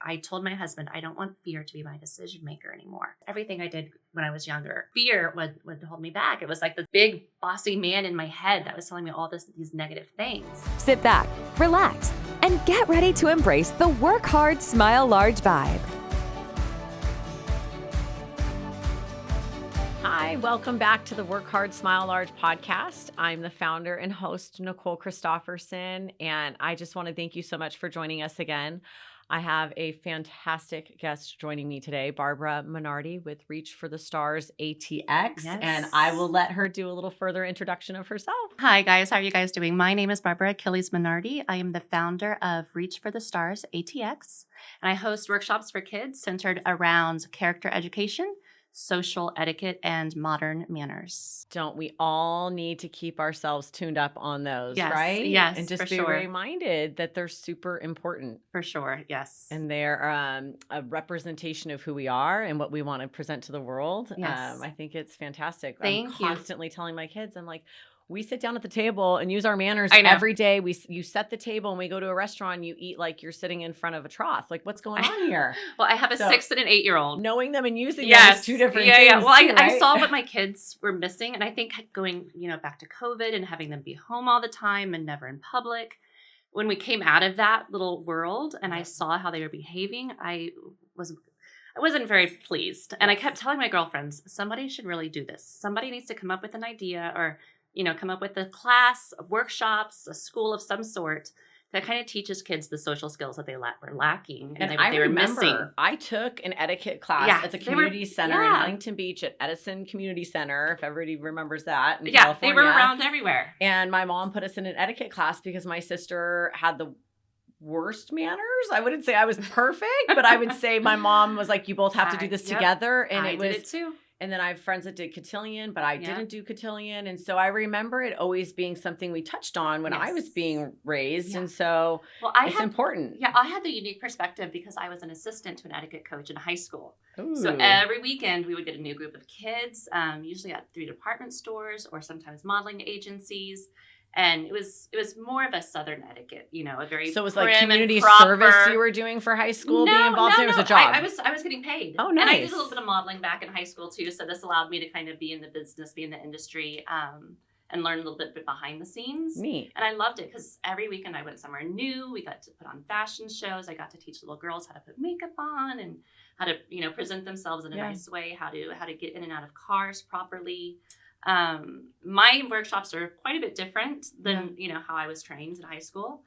I told my husband, I don't want fear to be my decision maker anymore. Everything I did when I was younger, fear would hold me back. It was like this big bossy man in my head that was telling me all these negative things. Sit back, relax, and get ready to embrace the work hard, smile large vibe. Hi, welcome back to the Work Hard, Smile Large podcast. I'm the founder and host, Nicole Christopherson, and I just want to thank you so much for joining us again. I have a fantastic guest joining me today, Barbara Minardi with Reach for the Stars ATX, and I will let her do a little further introduction of herself. Hi, guys. How are you guys doing? My name is Barbara Achilles Minardi. I am the founder of Reach for the Stars ATX, and I host workshops for kids centered around character education, social etiquette, and modern manners. Don't we all need to keep ourselves tuned up on those, Yes, right? yes, and just for be sure. reminded that they're super important. For sure, yes. And they're a representation of who we are and what we want to present to the world. Yes. I think it's fantastic. Thank I'm you. constantly telling my kids, I'm like, we sit down at the table and use our manners I know. every day. You set the table and we go to a restaurant and you eat like you're sitting in front of a trough. Like, what's going on here? Well, I have a 6 and an 8-year-old. Knowing them and using them Yes. is two different Yeah. things. Well, too, I right? saw what my kids were missing. And I think going, back to COVID and having them be home all the time and never in public, when we came out of that little world and I saw how they were behaving, I wasn't very pleased. And I kept telling my girlfriends, somebody should really do this. Somebody needs to come up with an idea or, come up with a class, workshops, a school of some sort that kind of teaches kids the social skills that they were lacking and I they were remember missing. I took an etiquette class at the community center in Huntington Beach at Edison Community Center, if everybody remembers that in California. They were around everywhere. And my mom put us in an etiquette class because my sister had the worst manners. I wouldn't say I was perfect, but I would say my mom was like, you both have to do this together. And I did it too. And then I have friends that did cotillion, but I didn't do cotillion. And so I remember it always being something we touched on when I was being raised. And so it's important. Yeah, I had the unique perspective because I was an assistant to an etiquette coach in high school. Ooh. So every weekend we would get a new group of kids, usually at 3 department stores or sometimes modeling agencies. And it was more of a Southern etiquette, a very So it was prim like community and proper service you were doing for high school being involved in? It was a job. I was getting paid. Oh, nice. And I did a little bit of modeling back in high school too. So this allowed me to kind of be in the business, be in the industry, and learn a little bit behind the scenes. Neat. And I loved it because every weekend I went somewhere new. We got to put on fashion shows. I got to teach little girls how to put makeup on and how to, present themselves in a nice way, how to get in and out of cars properly. My workshops are quite a bit different than, how I was trained in high school.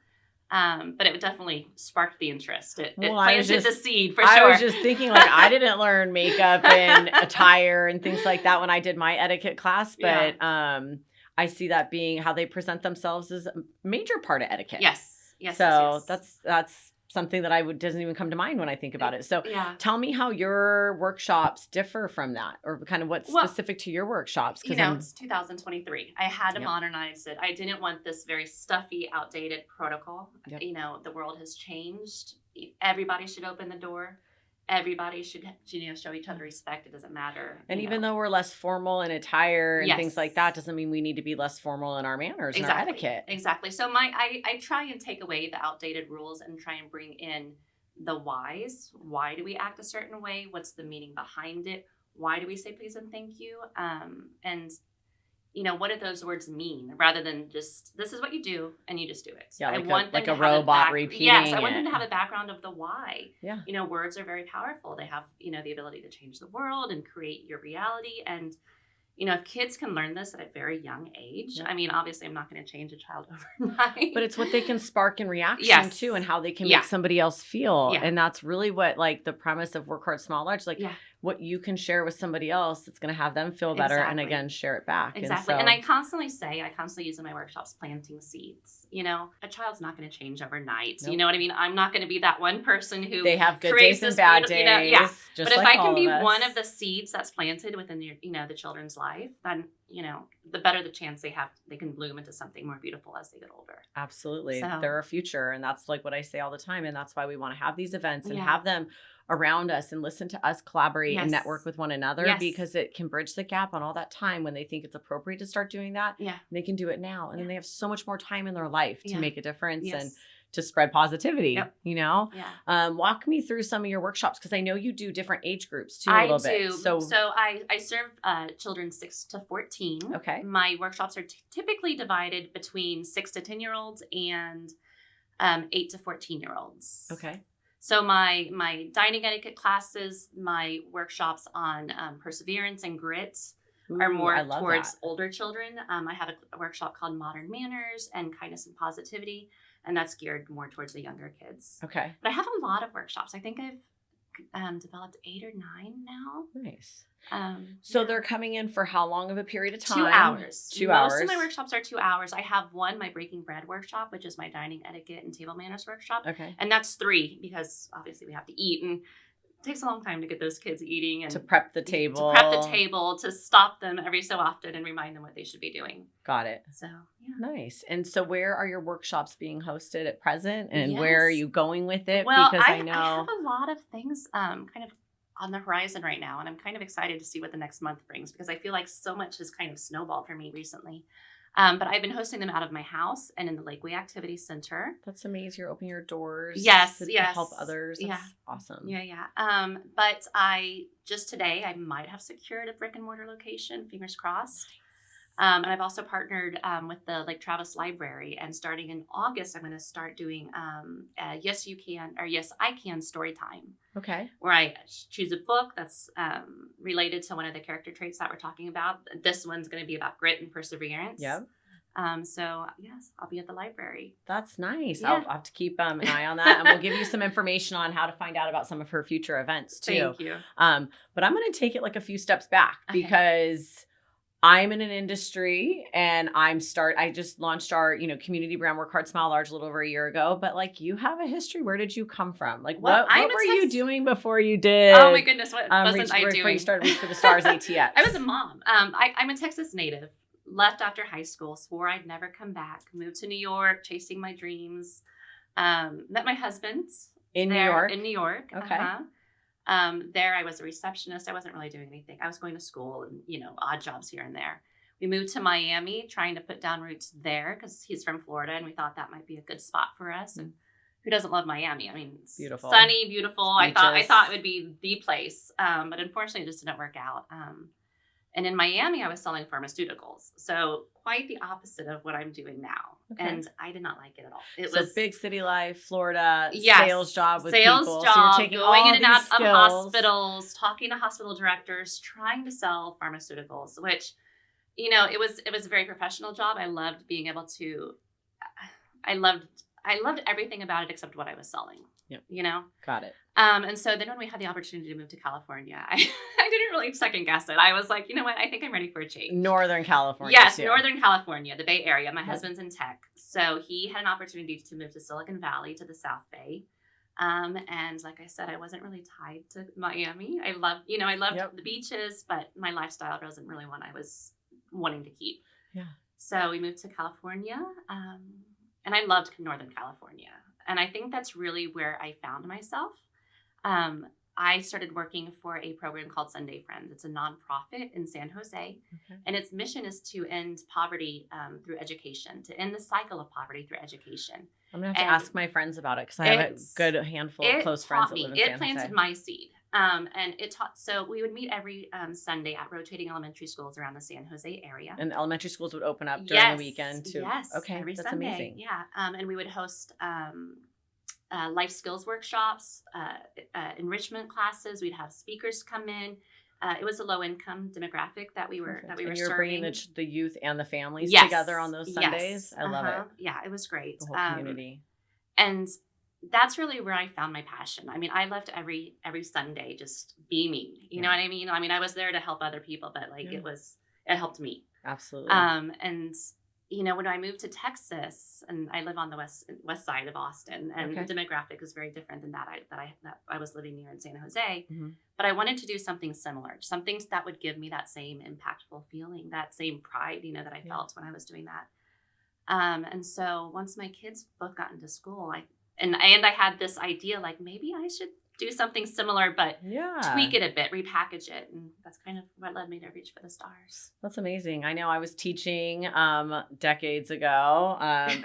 But it definitely sparked the interest. It planted the seed for sure. I was just thinking I didn't learn makeup and attire and things like that when I did my etiquette class, but, I see that being how they present themselves is a major part of etiquette. Yes. So that's something that doesn't even come to mind when I think about it. So tell me how your workshops differ from that, or kind of what's specific to your workshops. It's 2023. I had to modernize it. I didn't want this very stuffy, outdated protocol. Yep. The world has changed. Everybody should open the door. Everybody should, show each other respect. It doesn't matter. And even though we're less formal in attire and things like that, doesn't mean we need to be less formal in our manners and our etiquette. Exactly. So I try and take away the outdated rules and try and bring in the whys. Why do we act a certain way? What's the meaning behind it? Why do we say please and thank you? And what do those words mean? Rather than just, this is what you do, and you just do it. Yeah, I want them like to a have robot repeating. Yes, I want them to have a background of the why. Yeah. Words are very powerful. They have, the ability to change the world and create your reality. And, if kids can learn this at a very young age, obviously I'm not going to change a child overnight. But it's what they can spark in reaction too, and how they can make somebody else feel. Yeah. And that's really what the premise of Work Hard, Smile Large, what you can share with somebody else that's going to have them feel better and again share it back. Exactly. And I constantly use in my workshops planting seeds. A child's not going to change overnight. Nope. You know what I mean? I'm not going to be that one person who they have good days and bad days. Just but if like I can be of one of the seeds that's planted within the children's life, then the better the chance they can bloom into something more beautiful as they get older. Absolutely. They're a future. And that's what I say all the time. And that's why we want to have these events and have them around us and listen to us collaborate and network with one another because it can bridge the gap on all that time when they think it's appropriate to start doing that. Yeah. They can do it now. And then they have so much more time in their life to make a difference and to spread positivity, Yep. you know? Yeah. Walk me through some of your workshops, because I know you do different age groups too a I little do. bit. So I serve children 6 to 14. Okay. My workshops are typically divided between 6 to 10-year-olds and 8 to 14-year-olds. Okay. So my dining etiquette classes, my workshops on perseverance and grit are more towards older children. I have a workshop called Modern Manners and Kindness and Positivity, and that's geared more towards the younger kids. Okay. But I have a lot of workshops. I think I've developed 8 or 9 now. Nice. So they're coming in for how long of a period of time? 2 hours. 2 hours. Most of my workshops are 2 hours. I have one, my Breaking Bread workshop, which is my dining etiquette and table manners workshop. Okay. And that's 3 because obviously we have to eat, and it takes a long time to get those kids eating and to prep the table. To stop them every so often and remind them what they should be doing. Got it. So, yeah. Nice. And so where are your workshops being hosted at present, and Yes. where are you going with it? Well, because I know have a lot of things kind of on the horizon right now, and I'm kind of excited to see what the next month brings, because I feel like so much has kind of snowballed for me recently. But I've been hosting them out of my house and in the Lakeway Activity Center. That's amazing. You're opening your doors. Yes, to yes. help others. That's Yeah. awesome. Yeah. But just today, I might have secured a brick and mortar location, fingers crossed. And I've also partnered with the Lake Travis Library, and starting in August, I'm going to start doing Yes You Can, or Yes I Can story time, Okay. where I choose a book that's related to one of the character traits that we're talking about. This one's going to be about grit and perseverance. Yep. So yes, I'll be at the library. That's nice. Yeah. I'll have to keep an eye on that, and we'll give you some information on how to find out about some of her future events too. Thank you. But I'm going to take it like a few steps back, Okay. because I'm in an industry, and I just launched our, community brand Work Hard, Smile Large a little over a year ago. But like, you have a history. Where did you come from? Like, Well, what were you doing before you did? Oh my goodness, what wasn't I before doing? you started Reach for the Stars ATX? I was a mom. I'm a Texas native. Left after high school, swore I'd never come back. Moved to New York, chasing my dreams. Met my husband in New there, York. In New York. Okay. There I was a receptionist. I wasn't really doing anything. I was going to school and, odd jobs here and there. We moved to Miami, trying to put down roots there because he's from Florida, and we thought that might be a good spot for us. And who doesn't love Miami? I mean, it's beautiful, sunny, beautiful. Beaches. I thought it would be the place, but unfortunately, it just didn't work out. And in Miami, I was selling pharmaceuticals, so quite the opposite of what I'm doing now. Okay. And I did not like it at all. It So was big city life, Florida, yes, sales job with sales people. job, So you're taking going all in and out these of skills. hospitals, talking to hospital directors, trying to sell pharmaceuticals, which, it was a very professional job. I loved being able to, I loved everything about it except what I was selling. Yep. Got it. And so then when we had the opportunity to move to California, I didn't really second guess it. I was like, you know what? I think I'm ready for a change. Northern California. Yes, too. Northern California, the Bay Area. My Yep. husband's in tech. So he had an opportunity to move to Silicon Valley, to the South Bay. And like I said, I wasn't really tied to Miami. I loved Yep. the beaches, but my lifestyle wasn't really one I was wanting to keep. Yeah. So we moved to California, and I loved Northern California. And I think that's really where I found myself. I started working for a program called Sunday Friends. It's a nonprofit in San Jose, Okay. and its mission is to end poverty through education, to end the cycle of poverty through education. I'm going to have to And ask my friends about it, because I have a good handful of close friends that live in San Jose. It planted my seed. And it taught, so we would meet every Sunday at rotating elementary schools around the San Jose area. And elementary schools would open up during the weekend too. Yes. Okay. Every That's Sunday. amazing. Yeah. And we would host life skills workshops, enrichment classes. We'd have speakers come in. It was a low income demographic that we were And you're serving. bringing the youth and the families Yes. together on those Sundays. Yes. I love it. Yeah, it was great. The whole community. And that's really where I found my passion. I mean, I left every Sunday just beaming. You know what I mean? I mean, I was there to help other people, but it helped me. Absolutely. And when I moved to Texas, and I live on the west side of Austin, and Okay. the demographic is very different than that I was living near in San Jose. Mm-hmm. But I wanted to do something similar, something that would give me that same impactful feeling, that same pride, that I felt when I was doing that. And so once my kids both got into school, I had this idea, like, maybe I should do something similar, but Yeah. tweak it a bit, repackage it. And that's kind of what led me to reach for the stars. That's amazing. I know I was teaching decades ago,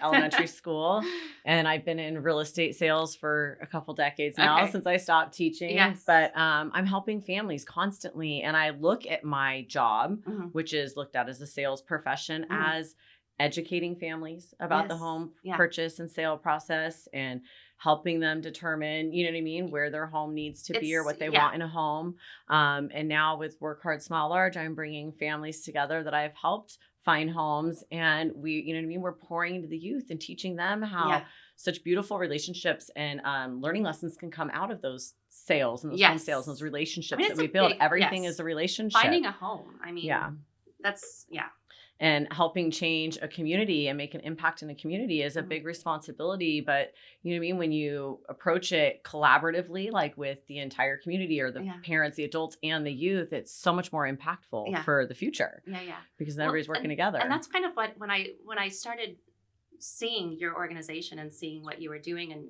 elementary school, and I've been in real estate sales for a couple decades now since I stopped teaching. Yes. But I'm helping families constantly. And I look at my job, which is looked at as a sales profession, as educating families about the home purchase and sale process and helping them determine, you know what I mean, where their home needs to be or what they want in a home. And now with Work Hard, Smile Large, I'm bringing families together that I've helped find homes. And we, you know what I mean, we're pouring into the youth and teaching them how such beautiful relationships and learning lessons can come out of those sales and those home sales and those relationships that we build. Everything is a relationship. Finding a home. I mean, that's, And helping change a community and make an impact in a community is a big responsibility. But you know what I mean? When you approach it collaboratively, like with the entire community or the parents, the adults, and the youth, it's so much more impactful for the future. Because everybody's working together. And that's kind of what, when I started seeing your organization and seeing what you were doing and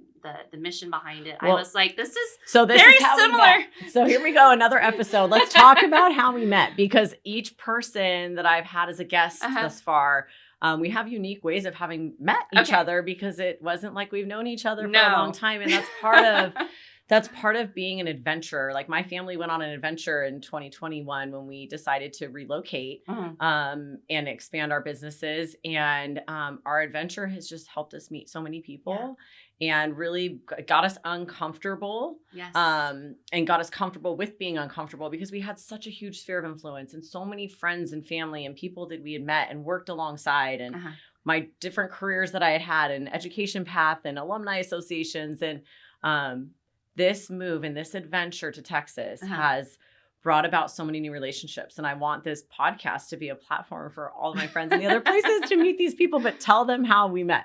the mission behind it, I was like, this is very similar. So here we go, another episode. Let's talk about how we met, because each person that I've had as a guest thus far, we have unique ways of having met each other, because it wasn't like we've known each other for a long time. And that's part of being an adventurer. Like my family went on an adventure in 2021 when we decided to relocate and expand our businesses. And our adventure has just helped us meet so many people and really got us uncomfortable and got us comfortable with being uncomfortable, because we had such a huge sphere of influence and so many friends and family and people that we had met and worked alongside, and my different careers that I had had, and education path and alumni associations. And this move and this adventure to Texas has brought about so many new relationships. And I want this podcast to be a platform for all of my friends in the other places to meet these people, but tell them how we met.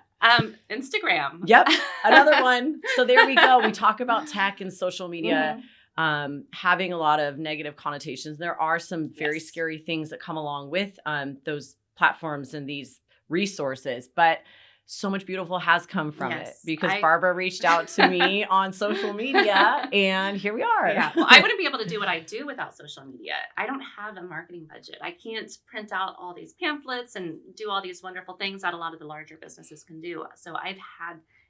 Instagram. Yep. Another one. So there we go. We talk about tech and social media having a lot of negative connotations. There are some very scary things that come along with those platforms and these resources, but so much beautiful has come from it, because Barbara reached out to me on social media, and here we are. Well, I wouldn't be able to do what I do without social media. I don't have a marketing budget. I can't print out all these pamphlets and do all these wonderful things that a lot of the larger businesses can do. So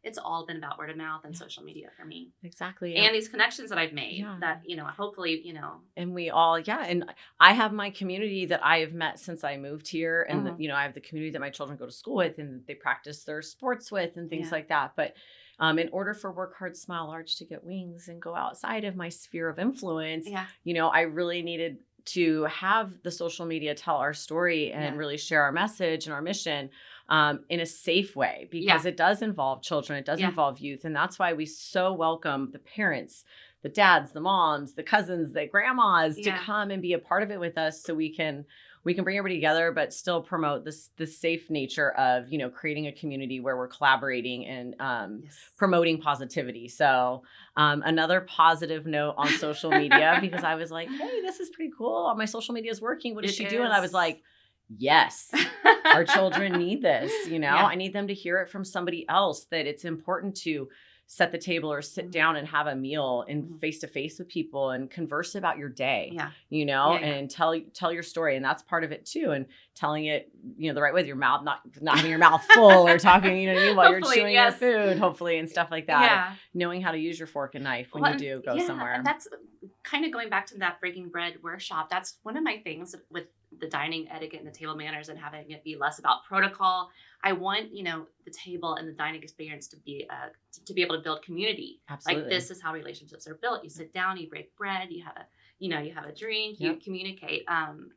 it's all been about word of mouth and social media for me. Exactly. And these connections that I've made that, hopefully, And we all, and I have my community that I have met since I moved here. And, I have the community that my children go to school with and they practice their sports with and things like that. But in order for Work Hard, Smile Large to get wings and go outside of my sphere of influence, I really needed to have the social media tell our story and really share our message and our mission in a safe way, because it does involve children, it does involve youth. And that's why we so welcome the parents, the dads, the moms, the cousins, the grandmas to come and be a part of it with us, so we can bring everybody together, but still promote the safe nature of, creating a community where we're collaborating and promoting positivity. So another positive note on social media, because I was like, hey, this is pretty cool. My social media is working. What is she doing? I was like, yes, our children need this. I need them to hear it from somebody else, that it's important to set the table or sit down and have a meal and face to face with people and converse about your day, and tell your story. And that's part of it too. And telling it, the right way, with your mouth, not having your mouth full or talking, while you're chewing your food, hopefully, and stuff like that. Yeah. Knowing how to use your fork and knife when you do go somewhere. And that's kind of going back to that breaking bread workshop. That's one of my things with the dining etiquette and the table manners and having it be less about protocol. I want, the table and the dining experience to be able to build community. Absolutely. Like, this is how relationships are built. You sit down, you break bread, you have a drink, you communicate.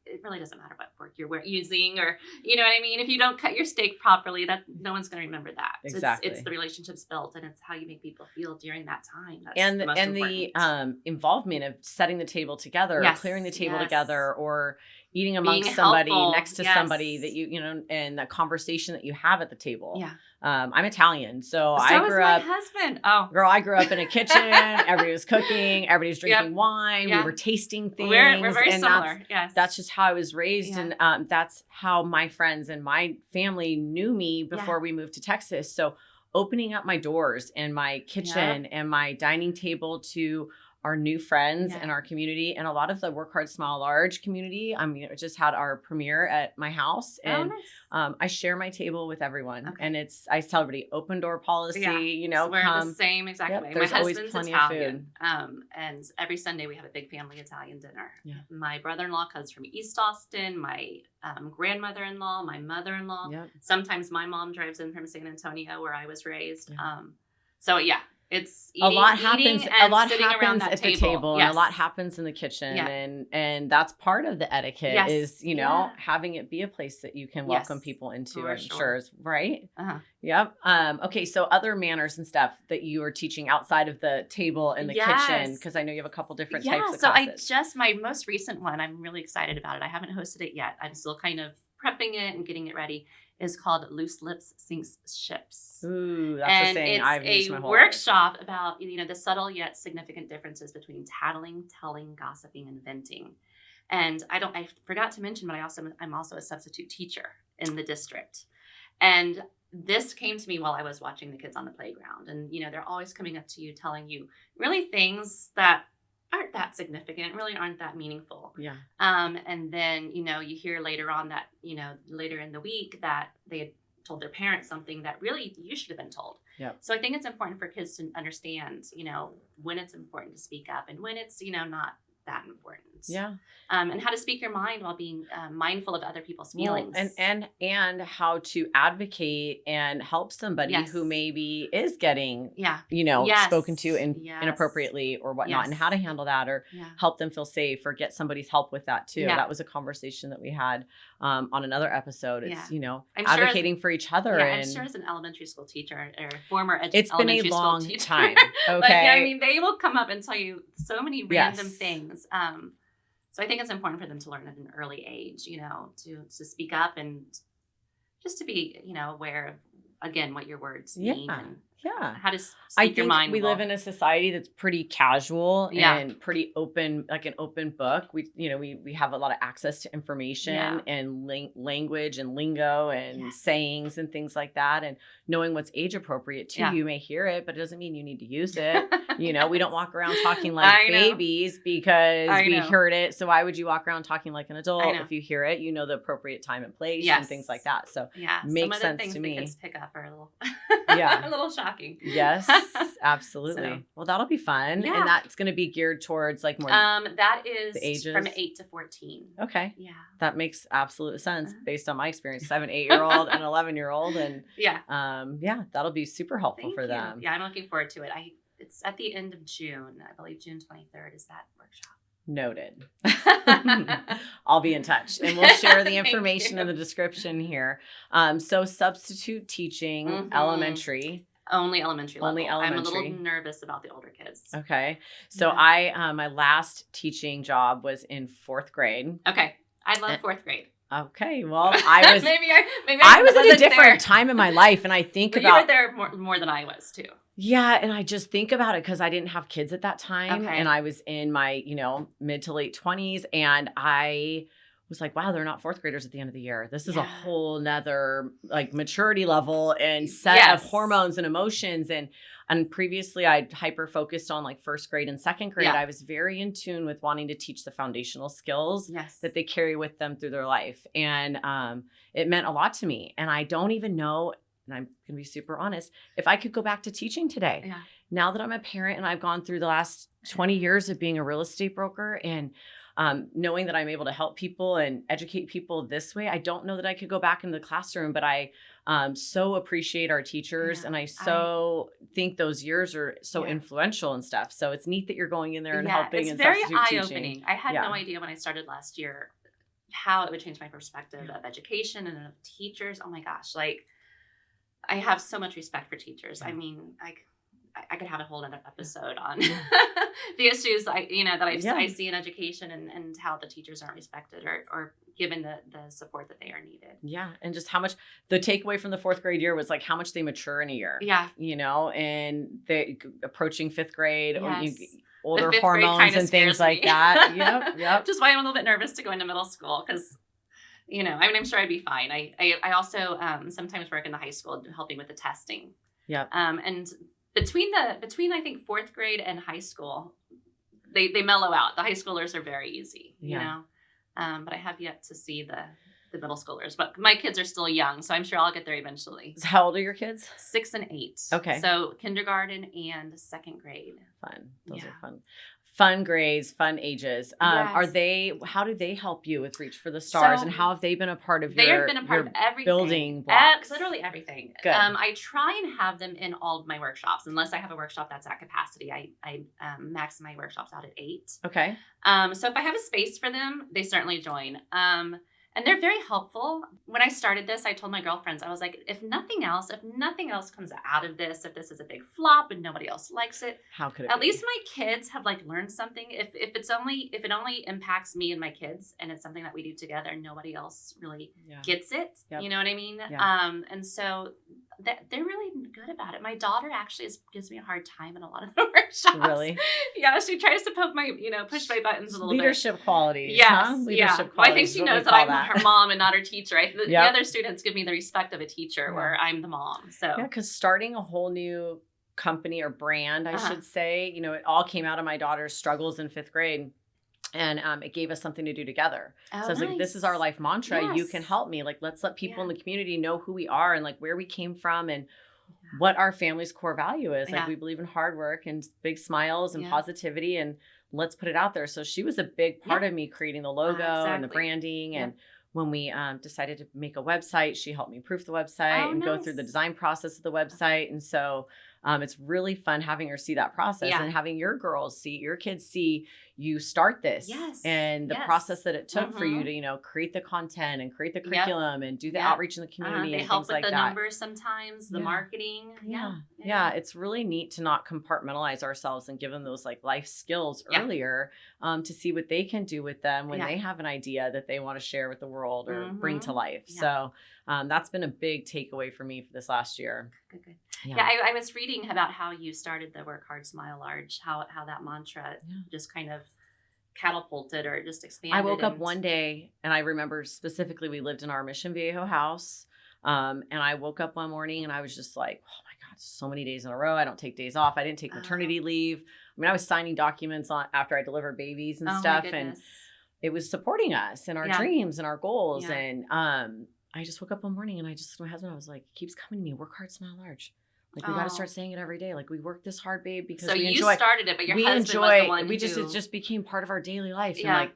It really doesn't matter what fork you're using, or, you know what I mean? If you don't cut your steak properly, that no one's going to remember that. Exactly. It's the relationships built, and it's how you make people feel during that time. That's and the most important. The involvement of setting the table together, or clearing the table together, or eating amongst Being somebody, helpful. next to somebody that and the conversation that you have at the table. Yeah. I'm Italian, so I grew up. My husband. Oh, girl, I grew up in a kitchen. Everybody was cooking. Everybody was drinking wine. We were tasting things. We're very similar. That's just how I was raised, and that's how my friends and my family knew me before we moved to Texas. So opening up my doors and my kitchen and my dining table to our new friends Yeah. in our community, and a lot of the Work Hard, Smile Large community. I mean, just had our premiere at my house, and nice. I share my table with everyone, Okay. and I tell everybody open door policy. Yeah. You know, We're come. the same exact Yep, way. there's My always husband's plenty Italian, of food. and every Sunday we have a big family Italian dinner. Yeah. My brother-in-law comes from East Austin. My grandmother-in-law, my mother-in-law. Yep. Sometimes my mom drives in from San Antonio, where I was raised. Yeah. So yeah, it's eating, a lot happens. and A lot sitting around happens that at the table, Yes. and a lot happens in the kitchen, Yeah. and that's part of the etiquette. Yes. Is Yeah. having it be a place that you can welcome Yes. people into. For I'm sure. sure, right? Uh-huh. Yep. Okay. So other manners and stuff that you are teaching outside of the table and the kitchen, Yes. because I know you have a couple different Yeah, types of so classes. my most recent one, I'm really excited about it. I haven't hosted it yet. I'm still kind of prepping it and getting it ready. Is called Loose Lips Sinks Ships. Ooh, that's And a saying it's I've used a my whole life. workshop about, the subtle yet significant differences between tattling, telling, gossiping, and venting. And I forgot to mention, but I'm also a substitute teacher in the district. And this came to me while I was watching the kids on the playground. And, they're always coming up to you, telling you really things that aren't that significant, really aren't that meaningful. Yeah. And then, you hear later on that, later in the week that they had told their parents something that really you should have been told. Yep. So I think it's important for kids to understand, when it's important to speak up and when it's, not that important. Yeah. And how to speak your mind while being mindful of other people's feelings. Well, and how to advocate and help somebody Yes. who maybe is getting, Yeah. spoken to Yes. inappropriately or whatnot, and Yes. how to handle that, or Yeah. help them feel safe, or get somebody's help with that too. Yeah. That was a conversation that we had on another episode. It's, I'm sure advocating for each other. Yeah, and I'm sure as an elementary school teacher or former it's been a elementary long school teacher, time. Okay. Like, I mean, they will come up and tell you so many random Yes. things. So I think it's important for them to learn at an early age, to speak up and just to be, aware of, again, what your words mean and how to speak your mind. We live in a society that's pretty casual and pretty open, like an open book. We have a lot of access to information and language and lingo and sayings and things like that. And knowing what's age appropriate too. You may hear it, but it doesn't mean you need to use it. We don't walk around talking like babies because we heard it. So why would you walk around talking like an adult? If you hear it, the appropriate time and place and things like that. So makes some of the sense things to the me. kids pick up are a little, a little shocking. Yes, absolutely. So, well, that'll be fun. And that's going to be geared towards like more. That is the ages? from 8 to 14. Okay. Yeah. That makes absolute sense based on my experience. 7, 8-year-old and 11-year-old. And that'll be super helpful for them. Yeah, I'm looking forward to it. It's at the end of June. I believe June 23rd is that workshop. Noted. I'll be in touch and we'll share the information in the description here. So substitute teaching, elementary. Only elementary level. Only elementary. I'm a little nervous about the older kids. Okay. So my last teaching job was in 4th grade. Okay. I love 4th grade. Okay. Well, I was maybe I was at a different there. time in my life, and I think but about you were there more than I was too. Yeah, and I just think about it because I didn't have kids at that time, Okay. and I was in my mid to late 20s, and I was like, wow, they're not 4th graders at the end of the year. This is a whole nother like maturity level and set of hormones and emotions. And previously I'd hyper focused on like 1st grade and 2nd grade. I was very in tune with wanting to teach the foundational skills that they carry with them through their life. And it meant a lot to me. And I don't even know, and I'm going to be super honest, if I could go back to teaching today. Yeah. Now that I'm a parent and I've gone through the last 20 years of being a real estate broker and knowing that I'm able to help people and educate people this way, I don't know that I could go back into the classroom, but I so appreciate our teachers and I think those years are so influential and stuff. So it's neat that you're going in there and helping and substitute teaching. It's very eye-opening. I had no idea when I started last year how it would change my perspective of education and of teachers. Oh my gosh, like I have so much respect for teachers. I mean, I could have a whole other episode on the issues I see in education and how the teachers aren't respected or given the support that they are needed. Yeah. And just how much the takeaway from the 4th grade year was like how much they mature in a year. Yeah. And they approaching 5th grade or older the 5th hormones and things like that. Yep. Just why I'm a little bit nervous to go into middle school because I mean, I'm sure I'd be fine. I also sometimes work in the high school helping with the testing. Yep. And between I think 4th grade and high school, they mellow out. The high schoolers are very easy, you Yeah. know. But I have yet to see the middle schoolers. But my kids are still young, so I'm sure I'll get there eventually. So how old are your kids? 6 and 8. Okay. So kindergarten and second grade. Fun. Those Yeah. are fun. Fun grades, fun ages. How Yes. do they help you with Reach for the Stars, So and how have they been a part of They your, have been a part your of everything. building blocks? Literally everything. Good. I try and have them in all of my workshops. Unless I have a workshop that's at capacity, I max my workshops out at 8. Okay. So if I have a space for them, they certainly join. And they're very helpful. When I started this, I told my girlfriends, I was like, if nothing else comes out of this, if this is a big flop and nobody else likes it, How could it at be? least my kids have like learned something. If it only impacts me and my kids, and it's something that we do together, and nobody else really Yeah. gets it. Yep. You know what I mean? Yeah. And so they're really good about it. My daughter actually gives me a hard time in a lot of the workshops. Really? Yeah, she tries to push my buttons a little bit. Leadership qualities. Yes, huh? yeah. Leadership Well, I think qualities she is what we knows that call I'm her mom and not her teacher. The Yep. other students give me the respect of a teacher, Yeah. where I'm the mom. So Yeah, because starting a whole new company or brand, I Uh-huh. should say, it all came out of my daughter's struggles in 5th grade. And it gave us something to do together. Oh, So I was like, this is our life mantra. You Yes. can help me. Like, let's let people Yeah. in the community know who we are and like where we came from and what our family's core value is. Like, Yeah. we believe in hard work and big smiles and Yeah. positivity, and let's put it out there. So she was a big part Yeah. of me creating the logo and the Exactly. branding. Yeah. And when we decided to make a website, she helped me proof the website Oh, and go through the nice. design process of the website. And so it's really fun having her see that process Yeah. and having your kids see you start this Yes. and the Yes. process that it took for you Mhm. to, create the content and create the Yep. curriculum and do the Yep. outreach in the community They and help things with like the that. numbers sometimes, the Yeah. marketing. Yeah. It's really neat to not compartmentalize ourselves and give them those like life skills Yeah. earlier to see what they can do with them when Yeah. they have an idea that they want to share with the world or bring to Mhm. life. Yeah. So that's been a big takeaway for me for this last year. Good. Yeah, I was reading about how you started the Work Hard, Smile Large, how that mantra Yeah. just kind of catapulted or just expanded. I woke up and- one day and I remember specifically we lived in our Mission Viejo house. And I woke up one morning and I was just like, oh my God, so many days in a row. I don't take days off. I didn't take maternity leave. I mean, I was signing documents after I delivered babies and Oh, my stuff. And goodness. it was supporting us and our Yeah. dreams and our goals. Yeah. And I just woke up one morning and I just, my husband, I was like, it keeps coming to me, work hard, smile large. Like, we got to Oh. start saying it every day. Like, we work this hard, babe, because So we you enjoy. started it, but your we husband enjoy. was the one We just who... it just became part of our daily life. Yeah. And like,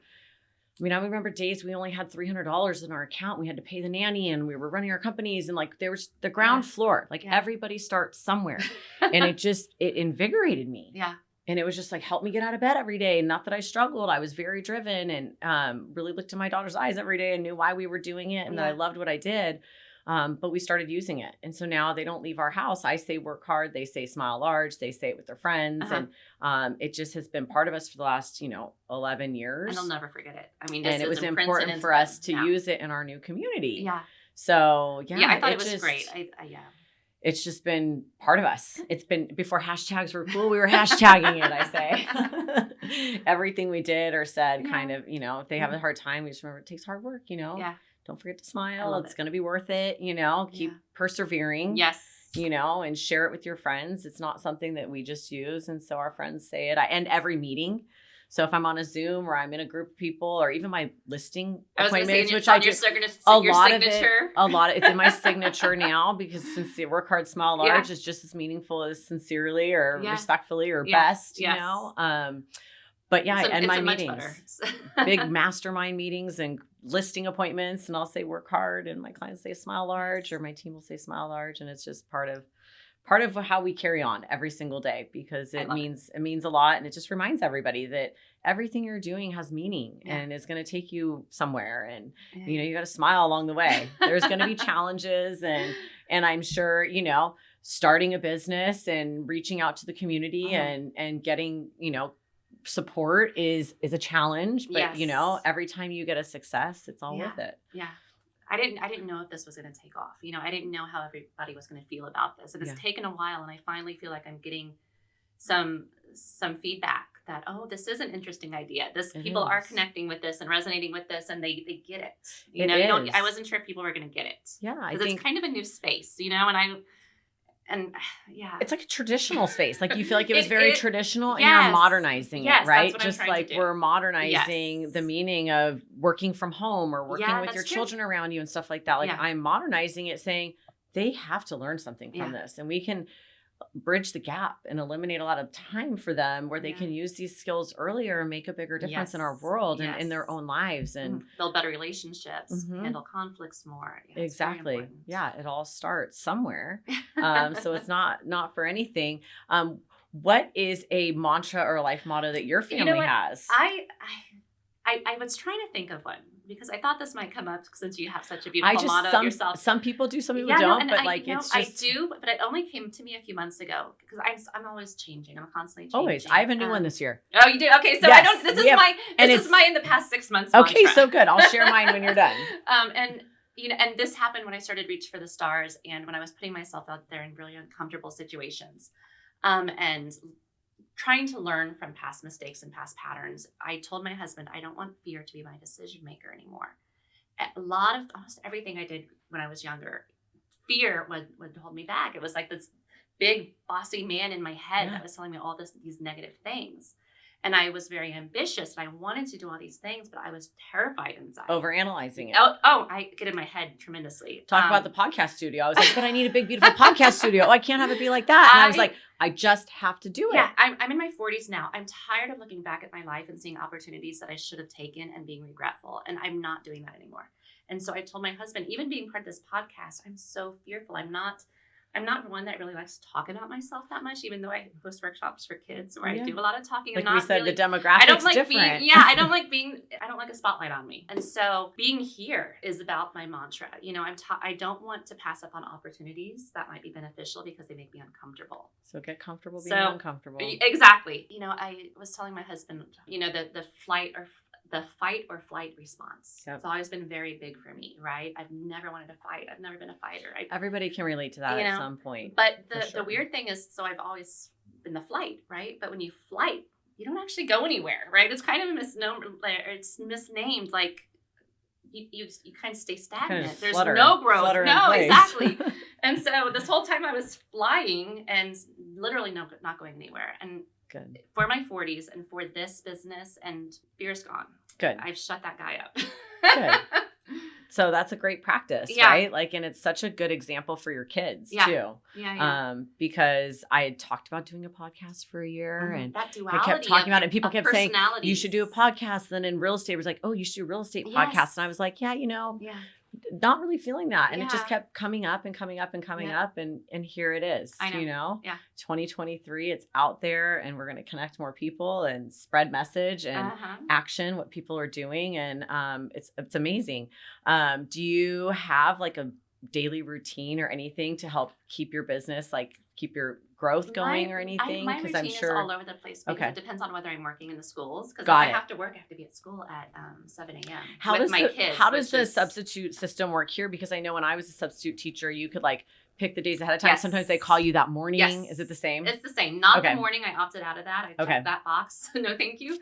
I mean, I remember days we only had $300 in our account. We had to pay the nanny, and we were running our companies, and like there was the ground Yeah. floor. Like Yeah. everybody starts somewhere, and it invigorated me. Yeah. And it was just like, help me get out of bed every day. Not that I struggled. I was very driven and really looked in my daughter's eyes every day and knew why we were doing it and that I Yeah. loved what I did. But we started using it. And so now they don't leave our house. I say work hard. They say smile large. They say it with their friends. Uh-huh. And it just has been part of us for the last, 11 years. And I'll never forget it. I mean, And it was important for us to use it in our new community. Yeah. So Yeah, I thought it was great. Yeah. It's just been part of us. It's been before hashtags were cool. We were hashtagging it, I say. Everything we did or said Yeah. kind of, if they have a hard time, we just remember it takes hard work, Yeah. Don't forget to I smile. love It's it. going to be worth it, keep Yeah. persevering. Yes. And share it with your friends. It's not something that we just use. And so our friends say it. I end every meeting. So if I'm on a Zoom or I'm in a group of people or even my listing I was going to say, appointments, which on I your, do, your lot signature. of it, it's in my signature now because sincere, work hard, smile large is just as meaningful as sincerely or Yeah. respectfully or Yeah. best, Yes. But yeah, I end my much meetings, better. big mastermind meetings and listing appointments, and I'll say work hard, and my clients say smile large, or my team will say smile large, and it's just part of how we carry on every single day because it means a lot, and it just reminds everybody that everything you're doing has meaning and it's going to take you somewhere, and you got to smile along the way. There's going to be challenges, and I'm sure starting a business and reaching out to the community and getting support is a challenge, but Yes. every time you get a success, it's all worth it. Yeah. I didn't know if this was going to take off. I didn't know how everybody was going to feel about this. And it's taken a while, and I finally feel like I'm getting some feedback that, oh, this is an interesting idea. People are connecting with this and resonating with this, and they get it. I wasn't sure if people were going to get it. Yeah, I because think it's kind of a new space, And yeah. It's like a traditional space. Like you feel like it was It- very it- traditional and yes. you're modernizing Yes, it, that's right? what I'm Just trying to like do. we're modernizing Yes. the meaning of working from home or working Yeah, with your that's true. children around you and stuff like that. Like Yeah. I'm modernizing it, saying they have to learn something from Yeah. this, and we can bridge the gap and eliminate a lot of time for them where they Yeah. can use these skills earlier and make a bigger difference in our Yes. world and in their Yes. own lives. And Build better relationships, Mhm. handle conflicts more. Yeah, it's very exactly. important. Yeah. It all starts somewhere. So it's not for anything. What is a mantra or a life motto that your family what? has? I was trying to think of one because I thought this might come up since you have such a I beautiful just motto yourself. some people do, some people Yeah, no, don't, and but I, like you know, it's just I do, but it only came to me a few months ago because I'm always changing. I'm constantly changing. always. I have a new one this year. Oh, you do? Okay, so Yes, I don't. This we is have- my. and This is it's- my in the past 6 months. Okay, mantra. so good. I'll share mine when you're done. And and this happened when I started Reach for the Stars, and when I was putting myself out there in really uncomfortable situations, and trying to learn from past mistakes and past patterns. I told my husband I don't want fear to be my decision maker anymore. A lot of almost everything I did when I was younger, fear would hold me back. It was like this big bossy man in my head that was telling me all these negative things. And I was very ambitious and I wanted to do all these things, but I was terrified inside. Overanalyzing it. I get in my head tremendously. Talk about the podcast studio. I was like, but I need a big, beautiful podcast studio. Oh, I can't have it be like that. And I was like, I just have to do it. Yeah, I'm in my 40s now. I'm tired of looking back at my life and seeing opportunities that I should have taken and being regretful. And I'm not doing that anymore. And so I told my husband, even being part of this podcast, I'm so fearful. I'm not one that really likes to talk about myself that much, even though I host workshops for kids where I do a lot of talking. Like I'm not we said, really, the demographics I don't like different. I don't like a spotlight on me. And so being here is about my mantra. You know, I don't want to pass up on opportunities that might be beneficial because they make me uncomfortable. So get comfortable being uncomfortable. Exactly. You know, I was telling my husband, you know, the fight or flight response. Yep. It's always been very big for me, right? I've never wanted to fight. I've never been a fighter. Everybody can relate to that at some point. But for sure. the weird thing is, so I've always been the flight, right? But when you flight, you don't actually go anywhere, right? It's kind of a misnomer. It's misnamed. Like you kind of stay stagnant. Kind of There's flutter, no growth. flutter in No, place. exactly. And so this whole time I was flying and literally not going anywhere. And Good. for my 40s and for this business, and fear's gone. Good. I've shut that guy up. Good. So that's a great practice, right? Like, and it's such a good example for your kids too. Yeah. Because I had talked about doing a podcast for a year and that duality I kept talking about it and people kept saying, you should do a personalities. podcast. Then in real estate, it was like, oh, you should do a real estate Yes. podcast. And I was like, yeah, not really feeling that. And it just Yeah. kept coming up and coming up and coming Yeah. up. And here it is, I know. Yeah. 2023, it's out there and we're going to connect more people and spread message and action, what people are doing. And it's amazing. Do you have like a daily routine or anything to help keep your business, like keep your growth going or anything? My routine I'm sure is all over the place because it depends on whether I'm working in the schools. Because if Got I it. have to work, I have to be at school at 7 a.m. How with does my the, kids. How does the which is- substitute system work here? Because I know when I was a substitute teacher, you could like pick the days ahead of time. Yes. Sometimes they call you that morning. Yes. Is it the same? It's the same. Not Okay. the morning. I opted out of that. I checked that box. No, thank you.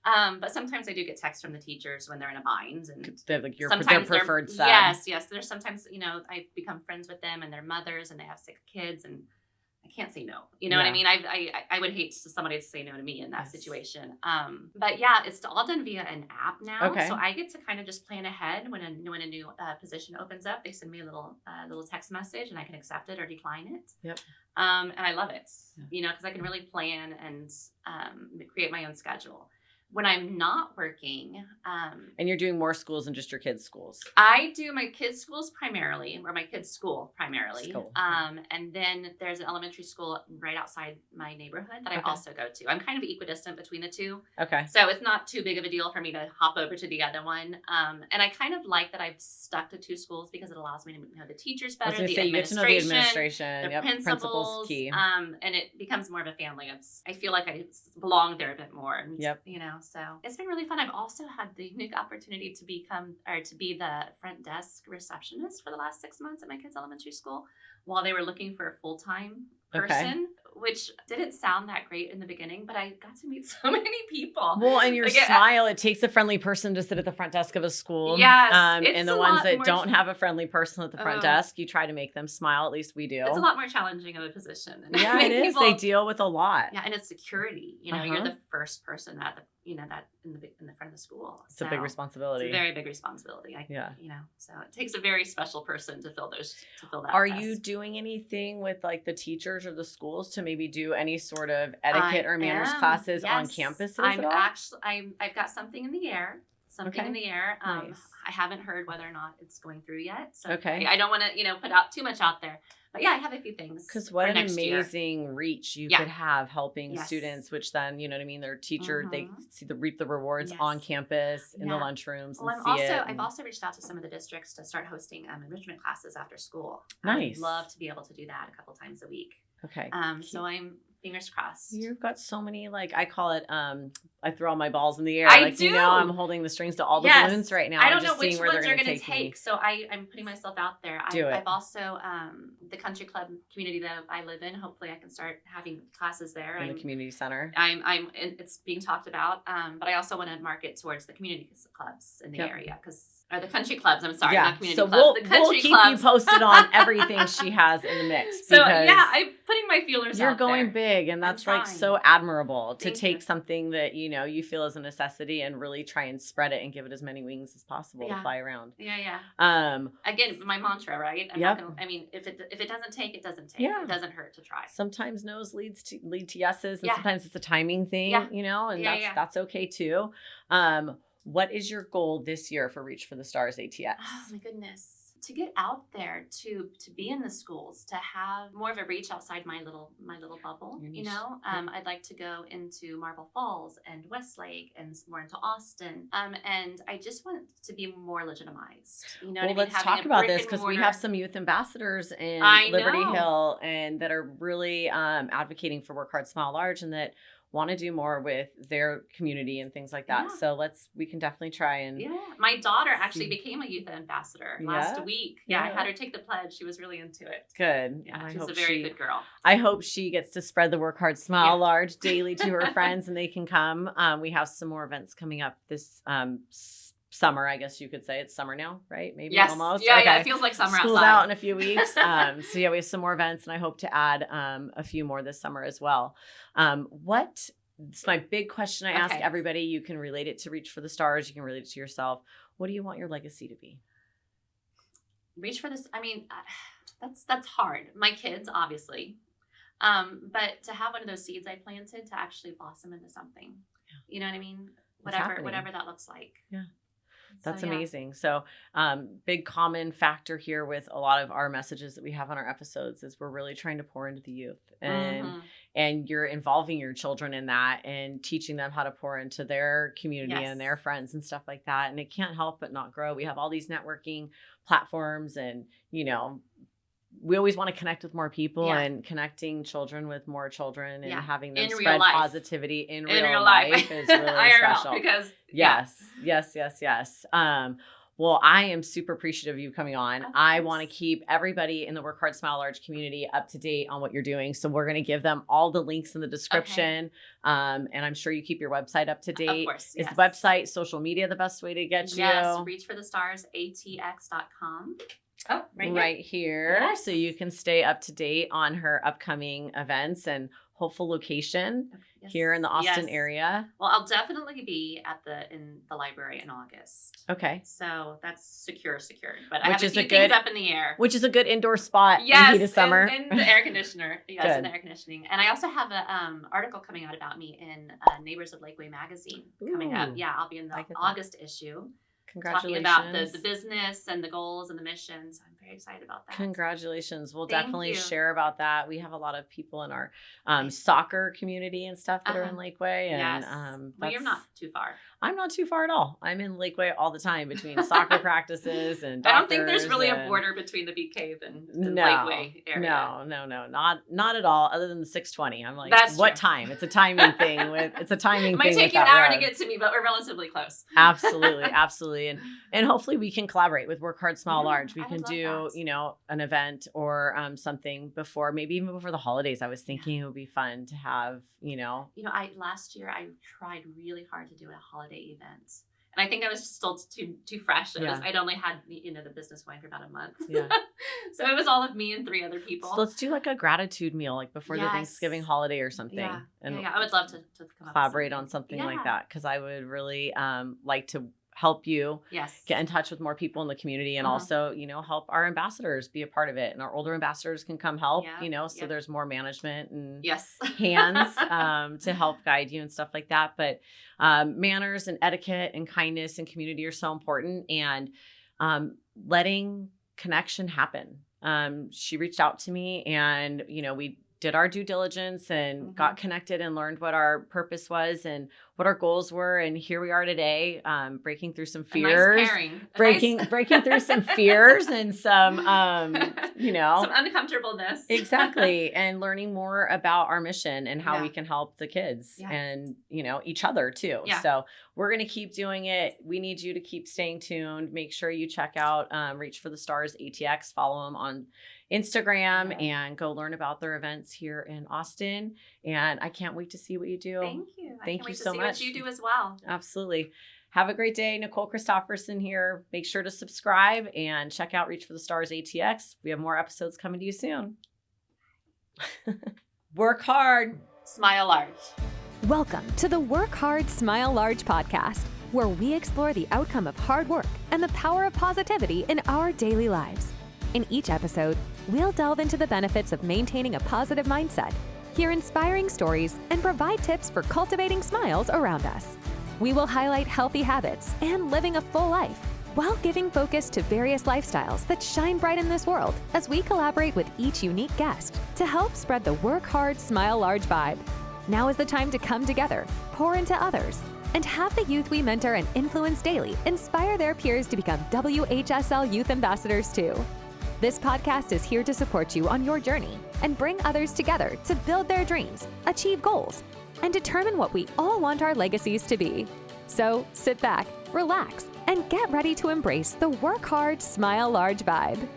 But sometimes I do get texts from the teachers when they're in a bind, and They're like their sometimes preferred sub. Yes. There's sometimes I've become friends with them and their mothers, and they have 6 kids, and I can't say no. You know what I mean? I would hate somebody to say no to me in that situation. But yeah, it's all done via an app now. Okay. So I get to kind of just plan ahead when a new position opens up. They send me a little text message, and I can accept it or decline it. Yep. And I love it, because I can really plan and create my own schedule. When I'm not working, And you're doing more schools than just your kids' schools. I do my kids' schools primarily, or my kids' school primarily. School. And then there's an elementary school right outside my neighborhood that I also go to. I'm kind of equidistant between the two. Okay. So it's not too big of a deal for me to hop over to the other one. And I kind of like that I've stuck to 2 schools because it allows me to know the teachers I was better, going the to say, you get to know the administration. the Yep. principals, key. and it becomes more of a family. I feel like I belong there a bit more. And, Yep. So it's been really fun. I've also had the unique opportunity to be the front desk receptionist for the last 6 months at my kids' elementary school while they were looking for a full-time person, which didn't sound that great in the beginning, but I got to meet so many people. Well, and your smile, it takes a friendly person to sit at the front desk of a school. Yes. And the ones that don't have a friendly person at the front desk, you try to make them smile. At least we do. It's a lot more challenging of a position. Yeah, it is. They deal with a lot. Yeah, and it's security. You know, you're the first person at the, that in the front of the school. It's a big responsibility. It's a very big responsibility. So it takes a very special person to fill that. Are you doing anything with like the teachers or the schools to maybe do any sort of etiquette or manners classes on campuses at all? I've got something in the air. In the air. Nice. I haven't heard whether or not it's going through yet. So okay. I don't want to, put out too much out there. But yeah, I have a few things. Because what an amazing reach you could have helping students, which then, you know what I mean, their teacher, they reap the rewards on campus, in the lunchrooms. Well, I've also reached out to some of the districts to start hosting enrichment classes after school. Nice. I'd love to be able to do that a couple times a week. Okay. So I'm fingers crossed. You've got so many, like I call it, I throw all my balls in the air. I do. I'm holding the strings to all the balloons right now. I don't know which ones are going to take. So I'm putting myself out there. I've also, the country club community that I live in, hopefully I can start having classes there. In the community center. It's being talked about. But I also want to market towards the community clubs in the area or the country clubs. I'm sorry, not community clubs. We'll keep you posted on everything she has in the mix. So I'm putting my feelers out there. You're going big, and that's like so admirable to take something that you feel is a necessity and really try and spread it and give it as many wings as possible to fly around. Yeah. Again, my mantra, right? If it doesn't take, it doesn't take. It doesn't hurt to try. Sometimes no's lead to yeses, and sometimes it's a timing thing, and that's okay too. What is your goal this year for Reach for the Stars ATX? Oh my goodness. To get out there, to be in the schools, to have more of a reach outside my little bubble, I'd like to go into Marble Falls and Westlake and more into Austin. And I just want to be more legitimized. Let's talk about this because we have some youth ambassadors in Liberty Hill and that are really advocating for Work Hard, Smile Large, and that want to do more with their community and things like that. So we can definitely try and my daughter actually became a youth ambassador last week. I had her take the pledge. She was really into it. Good. She's a very good girl. I hope she gets to spread the Work Hard, Smile Large daily to her friends, and they can come. We have some more events coming up this summer, I guess you could say. It's summer now, right? Maybe almost. Yeah, it feels like summer. School's outside. out in a few weeks. We have some more events, and I hope to add a few more this summer as well. It's my big question I ask everybody. You can relate it to Reach for the Stars. You can relate it to yourself. What do you want your legacy to be? Reach for this. That's hard. My kids, obviously. But to have one of those seeds I planted to actually blossom into something. You know what I mean? Whatever that looks like. Yeah. That's amazing. So big common factor here with a lot of our messages that we have on our episodes is we're really trying to pour into the youth and you're involving your children in that and teaching them how to pour into their community and their friends and stuff like that. And it can't help but not grow. We have all these networking platforms and, we always want to connect with more people and connecting children with more children and having them spread positivity in real life is really special. Because yes. Well, I am super appreciative of you coming on. I want to keep everybody in the Work Hard, Smile Large community up to date on what you're doing. So we're going to give them all the links in the description. And I'm sure you keep your website up to date. Of course, Is the website, social media the best way to get you? Yes, reachforthestarsatx.com. Oh, right here. Yes. So you can stay up to date on her upcoming events and hopeful location here in the Austin area. Well, I'll definitely be in the library in August. Okay. So that's secured. But I have a few things up in the air. Which is a good indoor spot in heat of summer. In the air conditioner. Yes, in the air conditioning. And I also have an article coming out about me in Neighbors of Lakeway magazine coming up. Yeah, I'll be in the August issue. Congratulations. Talking about the business and the goals and the missions. I'm very excited about that. Congratulations. We'll definitely share about that. We have a lot of people in our soccer community and stuff that are in Lakeway. And well, you're not too far. I'm not too far at all. I'm in Lakeway all the time between soccer practices and I don't think there's really a border between the Bee Cave and the Lakeway area. No, not at all. Other than the 620, I'm like, that's what true. time? It's a timing thing. It might take you an hour to get to me, but we're relatively close. Absolutely. And hopefully we can collaborate with Work Hard, Smile Large. We can do Yes. you know, an event or something before, maybe even before the holidays. I was thinking it would be fun to have, you know. Last year I tried really hard to do a holiday event. And I think I was just still too fresh. I'd only had, the business going for about a month. Yeah. So it was all of me and 3 other people. So let's do like a gratitude meal, like before the Thanksgiving holiday or something. Yeah. And I would love to come collaborate on something like that, because I would really like to help you get in touch with more people in the community, and also, help our ambassadors be a part of it. And our older ambassadors can come help, so there's more management and hands to help guide you and stuff like that. But manners and etiquette and kindness and community are so important, and letting connection happen. She reached out to me, and, we did our due diligence and got connected and learned what our purpose was and what our goals were. And here we are today, breaking through some fears, breaking through some fears and some, some uncomfortableness. Exactly. And learning more about our mission and how we can help the kids and, each other too. Yeah. So we're going to keep doing it. We need you to keep staying tuned. Make sure you check out, Reach for the Stars ATX, follow them on Instagram, and go learn about their events here in Austin. And I can't wait to see what you do. Thank you. Thank you so much. What you do as well. Absolutely. Have a great day. Nicole Christopherson here. Make sure to subscribe and check out Reach for the Stars ATX. We have more episodes coming to you soon. Work hard. Smile large. Welcome to the Work Hard, Smile Large podcast, where we explore the outcome of hard work and the power of positivity in our daily lives. In each episode, we'll delve into the benefits of maintaining a positive mindset, hear inspiring stories, and provide tips for cultivating smiles around us. We will highlight healthy habits and living a full life, while giving focus to various lifestyles that shine bright in this world as we collaborate with each unique guest to help spread the Work Hard, Smile Large vibe. Now is the time to come together, pour into others, and have the youth we mentor and influence daily inspire their peers to become WHSL Youth Ambassadors too. This podcast is here to support you on your journey and bring others together to build their dreams, achieve goals, and determine what we all want our legacies to be. So sit back, relax, and get ready to embrace the Work Hard, Smile Large vibe.